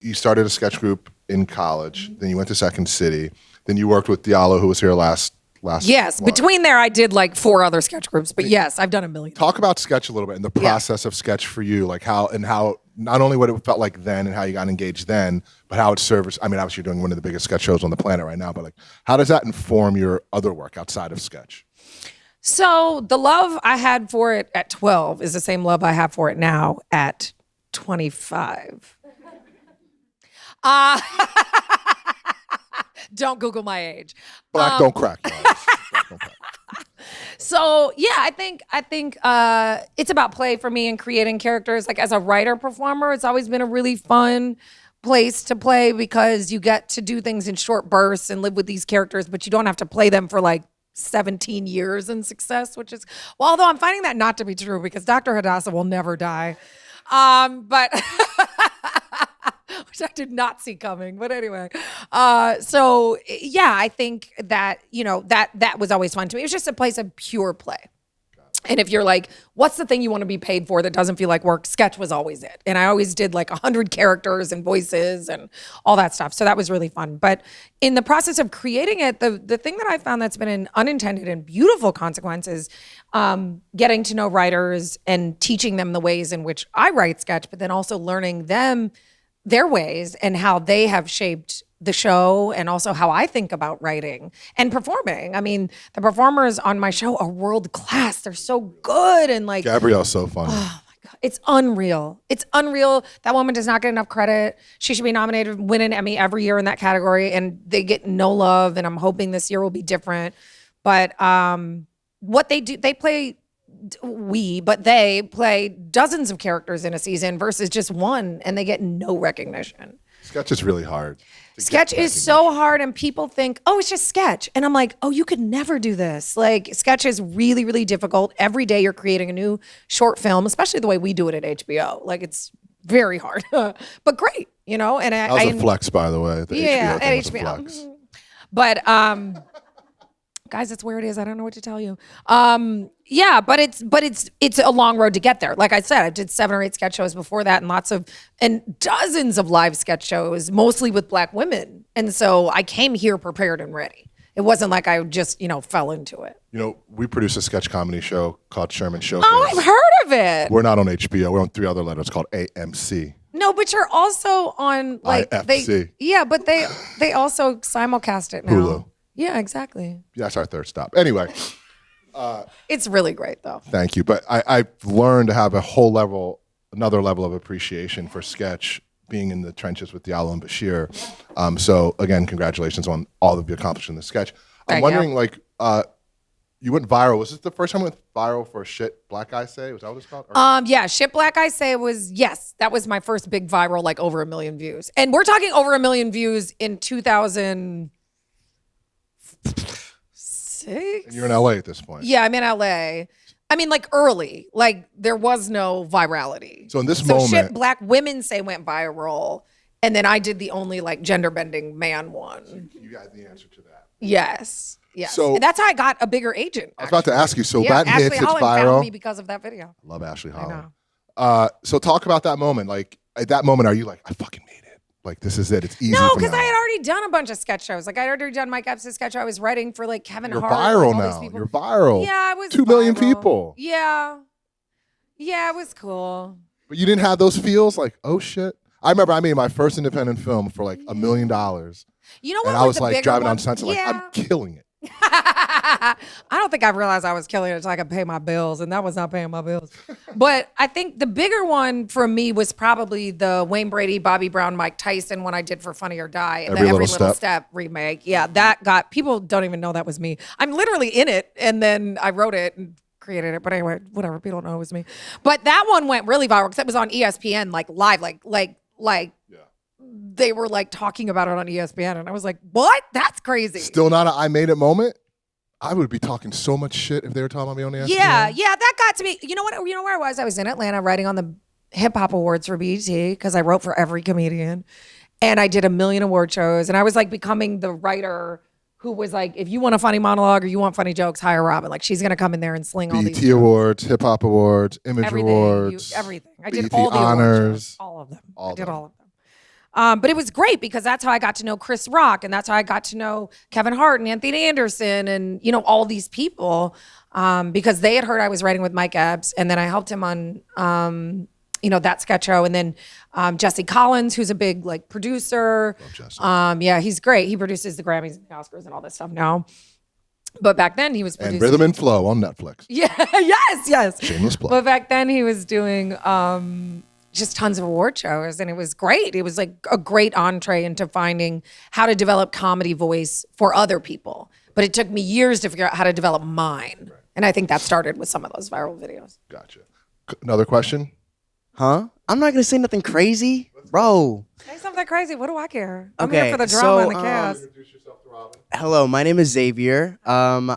you started a sketch group in college, then you went to Second City, then you worked with Diallo, who was here last. Yes, between there I did like 4 other sketch groups, but yes, I've done a million. Talk about sketch a little bit and the process of sketch for you, like how not only what it felt like then and how you got engaged then, but how it serves. I mean, obviously you're doing one of the biggest sketch shows on the planet right now, but like how does that inform your other work outside of sketch? So the love I had for it at 12 is the same love I have for it now at 25. Don't Google my age. Black don't crack. Black don't crack. So yeah, I think it's about play for me and creating characters. Like as a writer performer, it's always been a really fun place to play because you get to do things in short bursts and live with these characters, but you don't have to play them for like 17 years in success, which is, well, although I'm finding that not to be true because Dr. Hadassah will never die. But which I did not see coming. But anyway, so yeah, I think that, that was always fun to me. It was just a place of pure play. And if you're like, what's the thing you want to be paid for that doesn't feel like work? Sketch was always it. And I always did like 100 characters and voices and all that stuff. So that was really fun. But in the process of creating it, the thing that I found that's been an unintended and beautiful consequence is getting to know writers and teaching them the ways in which I write sketch, but then also learning their ways and how they have shaped the show and also how I think about writing and performing. I mean, the performers on my show are world class. They're so good. And like Gabrielle's so funny. Oh my God. It's unreal. It's unreal. That woman does not get enough credit. She should be nominated, win an Emmy every year in that category. And they get no love. And I'm hoping this year will be different. But what they do, they play dozens of characters in a season versus just one, and they get no recognition. Sketch is really hard. Sketch is so hard, and people think, oh, it's just sketch. And I'm like, oh, you could never do this. Like, sketch is really, really difficult. Every day you're creating a new short film, especially the way we do it at HBO. Like, it's very hard, but great, And that was a flex, by the way. At HBO. But guys, that's where it is. I don't know what to tell you. Yeah, but it's a long road to get there. Like I said, I did 7 or 8 sketch shows before that and dozens of live sketch shows, mostly with Black women. And so I came here prepared and ready. It wasn't like I just, fell into it. We produce a sketch comedy show called Sherman Showcase. Oh, I've heard of it. We're not on HBO. We're on 3 other letters called AMC. No, but you're also on like IFC. But they also simulcast it now. Hulu. Yeah, exactly. Yeah, that's our third stop. Anyway. It's really great, though. Thank you. But I've learned to have another level of appreciation for sketch being in the trenches with Diallo and Bashir. So, again, congratulations on all of your accomplishments in the sketch. I'm wondering, you went viral. Was this the first time you went viral for Shit Black Guy Say? Was that what it's called? Yeah, Shit Black Guy Say that was my first big viral, like over 1 million views. And we're talking over 1 million views in 2006. And you're in LA at this point. Yeah, I'm in LA. I mean, like early, like there was no virality. So in this moment, Shit Black Women Say went viral, and then I did the only like gender bending man one. You got the answer to that. Yes. So and that's how I got a bigger agent. I was about to ask you. So that Ashley hits, it's Holland viral. Found me because of that video. Love Ashley Holland. I know. So talk about that moment. Like at that moment, are you like, I fucking made it? Like this is it. It's easy. No, because I had already done a bunch of sketch shows. Like I had already done Mike Epps' sketch show. I was writing for like Kevin You're Hart. Viral and all now. these people. You're viral. Yeah, I was 2 million viral. people. Yeah, it was cool. But you didn't have those feels like, oh shit. I remember I made my first independent film for like $1 million. You know what? And I was like driving down Sunset, like I'm killing it. I don't think I realized I was killing it so I could pay my bills, and that was not paying my bills. But I think the bigger one for me was probably the Wayne Brady, Bobby Brown, Mike Tyson one I did for Funny or Die, and Every the Little Step remake. Yeah, that got people don't even know that was me. I'm literally in it, and then I wrote it and created it. But anyway, whatever. People don't know it was me. But that one went really viral because it was on ESPN, like live, like. Yeah. They were like talking about it on ESPN, and I was like, "What? That's crazy." Still not a I made it moment. I would be talking so much shit if they were talking about me on ESPN. Yeah, that got to me. You know what? You know where I was? I was in Atlanta writing on the Hip Hop Awards for BET because I wrote for every comedian, and I did 1 million award shows, and I was like becoming the writer who was like, if you want a funny monologue or you want funny jokes, hire Robin. Like she's gonna come in there and sling all these BET Awards, Hip Hop Awards, Image everything, Awards, everything. I did BET all the honors, award shows, all of them. I did all of them. But it was great because that's how I got to know Chris Rock, and that's how I got to know Kevin Hart and Anthony Anderson and, you know, all these people, because they had heard I was writing with Mike Epps, and then I helped him on, you know, that sketch show. And then Jesse Collins, who's a big like producer. Love Jesse. Yeah, he's great. He produces the Grammys and the Oscars and all this stuff now. But back then he was producing. And Rhythm and Flow on Netflix. Yeah, yes. Shameless plug. But back then he was doing just tons of award shows, and it was great. It was like a great entree into finding how to develop comedy voice for other people. But it took me years to figure out how to develop mine. Right. And I think that started with some of those viral videos. Gotcha. Another question? Huh? I'm not gonna say nothing crazy, bro. Say something crazy. What do I care? I'm Okay, here for the drama so, and the cast. Introduce yourself to Robin. Hello, my name is Xavier. I'm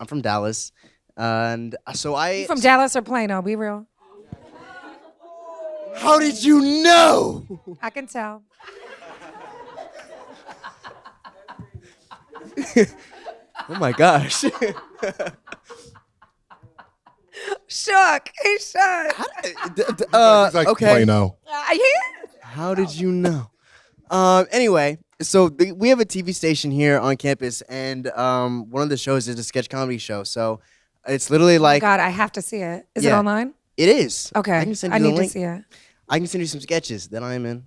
from Dallas, and so You from Dallas or Plano? Be real. How did you know? I can tell. Oh my gosh. Shook. He shook. He's like, Okay. Plano. Yeah. How did you know? Anyway, so we have a TV station here on campus, and one of the shows is a sketch comedy show. So it's literally like God, I have to see it. Is it Yeah. online? it is. Okay. I can send you the need link. to see it. I can send you some sketches that I'm in.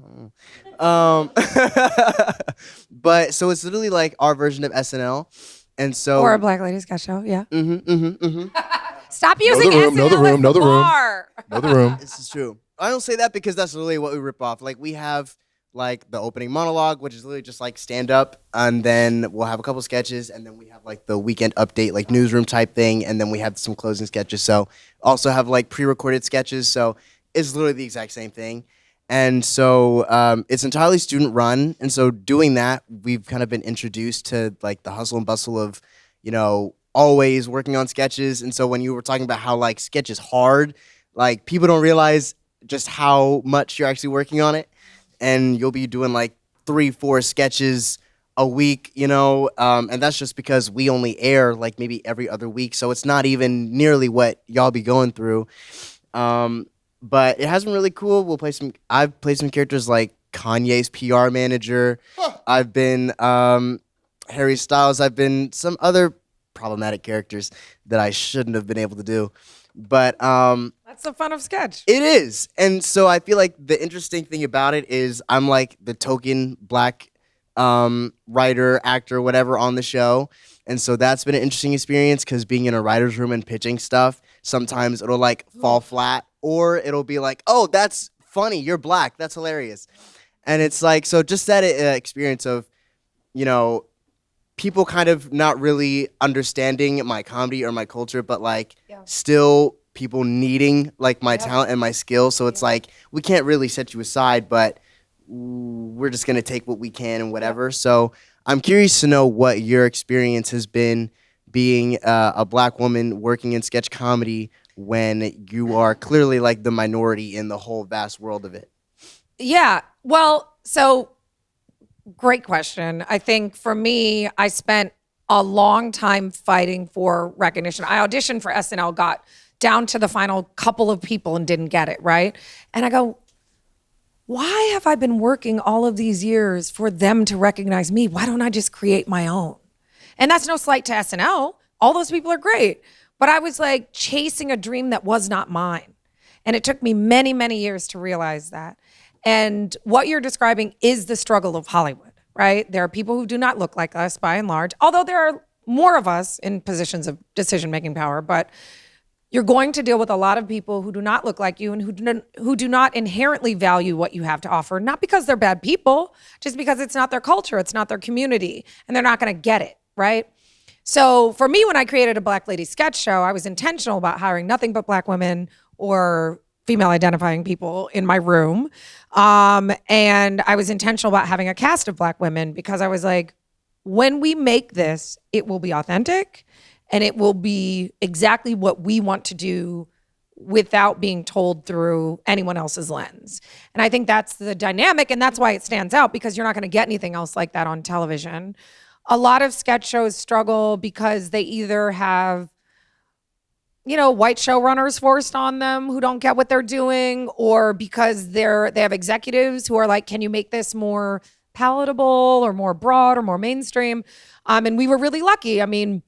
But so it's literally like our version of SNL, and so Or a Black Lady sketch show. Yeah. Mm-hmm. Stop using the room, know the SNL room, as know the room. bar. Know the room. This is true. I don't say that because that's literally what we rip off. Like we have like the opening monologue, which is literally just like stand up, and then we'll have a couple sketches, and then we have like the weekend update, like newsroom type thing, and then we have some closing sketches. So also have like pre-recorded sketches. So it's literally the exact same thing. And so it's entirely student run. And so doing that, we've kind of been introduced to like the hustle and bustle of, you know, always working on sketches. And so when you were talking about how like sketch is hard, like people don't realize just how much you're actually working on it. And you'll be doing like 3-4 sketches a week, you know, and that's just because we only air like maybe every other week. So it's not even nearly what y'all be going through. But it has been really cool. I've played some characters like Kanye's PR manager. I've been Harry Styles. I've been some other problematic characters that I shouldn't have been able to do. But That's the fun of sketch. it is. And so I feel like the interesting thing about it is I'm like the token black writer, actor, whatever on the show. And so that's been an interesting experience because being in a writer's room and pitching stuff, sometimes it'll like fall flat or it'll be like, oh, that's funny. You're black. That's hilarious. And it's like, so just that experience of, you know, people kind of not really understanding my comedy or my culture, but like still people needing like my talent and my skill. So it's like, we can't really set you aside, but we're just going to take what we can and whatever. So I'm curious to know what your experience has been being a black woman working in sketch comedy when you are clearly like the minority in the whole vast world of it. Yeah. Well, so great question. I think for me, I spent a long time fighting for recognition. I auditioned for SNL, got down to the final couple of people and didn't get it, right? And I go, why have I been working all of these years for them to recognize me? Why don't I just create my own? And that's no slight to SNL. All those people are great. But I was like chasing a dream that was not mine. And it took me many, many years to realize that. And what you're describing is the struggle of Hollywood, right? There are people who do not look like us by and large, although there are more of us in positions of decision-making power, but you're going to deal with a lot of people who do not look like you and who do not inherently value what you have to offer, not because they're bad people, just because it's not their culture, it's not their community, and they're not going to get it, right? So for me, when I created a Black Lady sketch show, I was intentional about hiring nothing but Black women or female identifying people in my room. And I was intentional about having a cast of Black women because I was like, when we make this, it will be authentic and it will be exactly what we want to do without being told through anyone else's lens. And I think that's the dynamic, and that's why it stands out, because you're not going to get anything else like that on television. A lot of sketch shows struggle because they either have white showrunners forced on them who don't get what they're doing, or because they have executives who are like, can you make this more palatable or more broad or more mainstream? And we were really lucky. I mean,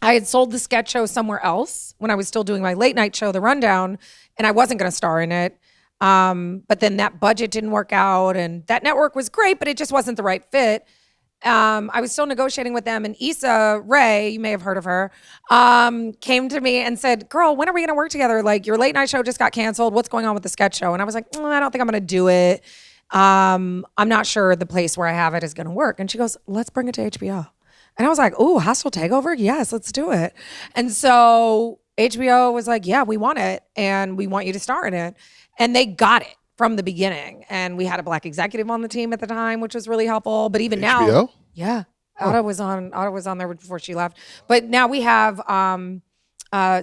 I had sold the sketch show somewhere else when I was still doing my late night show, The Rundown, and I wasn't going to star in it. But then that budget didn't work out, and that network was great, but it just wasn't the right fit. I was still negotiating with them, and Issa Rae, you may have heard of her, came to me and said, girl, when are we going to work together? Like, your late night show just got canceled. What's going on with the sketch show? And I was like, I don't think I'm going to do it. I'm not sure the place where I have it is going to work. And she goes, let's bring it to HBO. And I was like, ooh, hostile takeover? Yes, let's do it. And so HBO was like, yeah, we want it, and we want you to star in it. And they got it from the beginning. And we had a Black executive on the team at the time, which was really helpful. But even now, HBO? yeah, Autumn was on there before she left. But now we have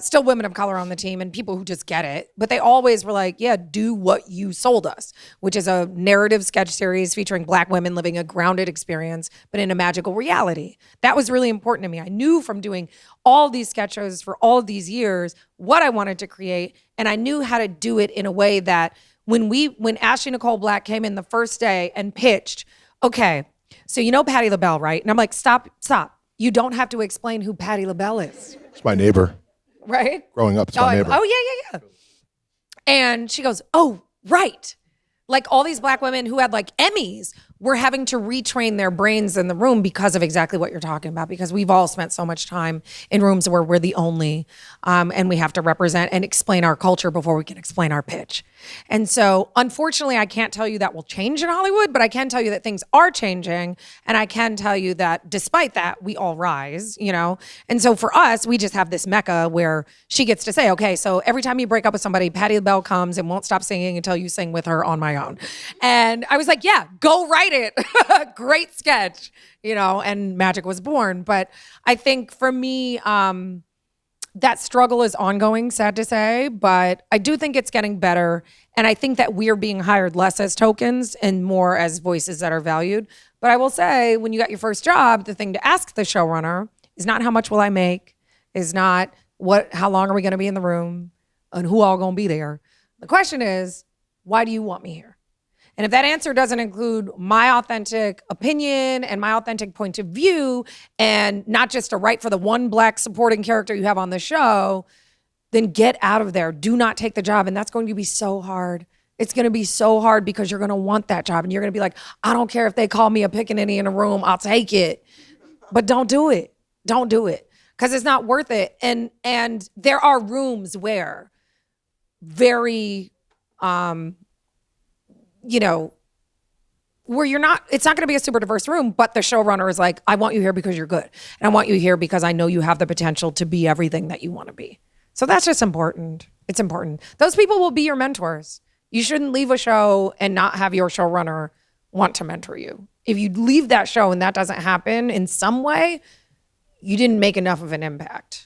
still women of color on the team and people who just get it. But they always were like, yeah, do what you sold us, which is a narrative sketch series featuring Black women living a grounded experience, but in a magical reality. That was really important to me. I knew from doing all these sketch shows for all of these years what I wanted to create. And I knew how to do it in a way that when Ashley Nicole Black came in the first day and pitched, okay, so you know Patti LaBelle, right? And I'm like, stop. You don't have to explain who Patti LaBelle is. It's my neighbor. Right? Growing up, it's my neighbor. Oh, yeah. And she goes, oh, right. Like all these Black women who had like Emmys were having to retrain their brains in the room because of exactly what you're talking about, because we've all spent so much time in rooms where we're the only, and we have to represent and explain our culture before we can explain our pitch. And so unfortunately, I can't tell you that will change in Hollywood, but I can tell you that things are changing. And I can tell you that despite that, we all rise, And so for us, we just have this mecca where she gets to say, okay, so every time you break up with somebody, Patti LaBelle comes and won't stop singing until you sing with her on my own. And I was like, yeah, go write it. Great sketch, and magic was born. But I think for me, that struggle is ongoing, sad to say, but I do think it's getting better. And I think that we're being hired less as tokens and more as voices that are valued. But I will say, when you got your first job, the thing to ask the showrunner is not how much will I make, is not how long are we going to be in the room, and who all going to be there. The question is, why do you want me here? And if that answer doesn't include my authentic opinion and my authentic point of view, and not just a right for the one Black supporting character you have on the show, then get out of there. Do not take the job. And that's going to be so hard. It's going to be so hard because you're going to want that job. And you're going to be like, I don't care if they call me a pickaninny in a room, I'll take it. But don't do it. Don't do it. Because it's not worth it. And there are rooms where very... where it's not going to be a super diverse room, but the showrunner is like, I want you here because you're good. And I want you here because I know you have the potential to be everything that you want to be. So that's just important. It's important. Those people will be your mentors. You shouldn't leave a show and not have your showrunner want to mentor you. If you leave that show and that doesn't happen in some way, you didn't make enough of an impact.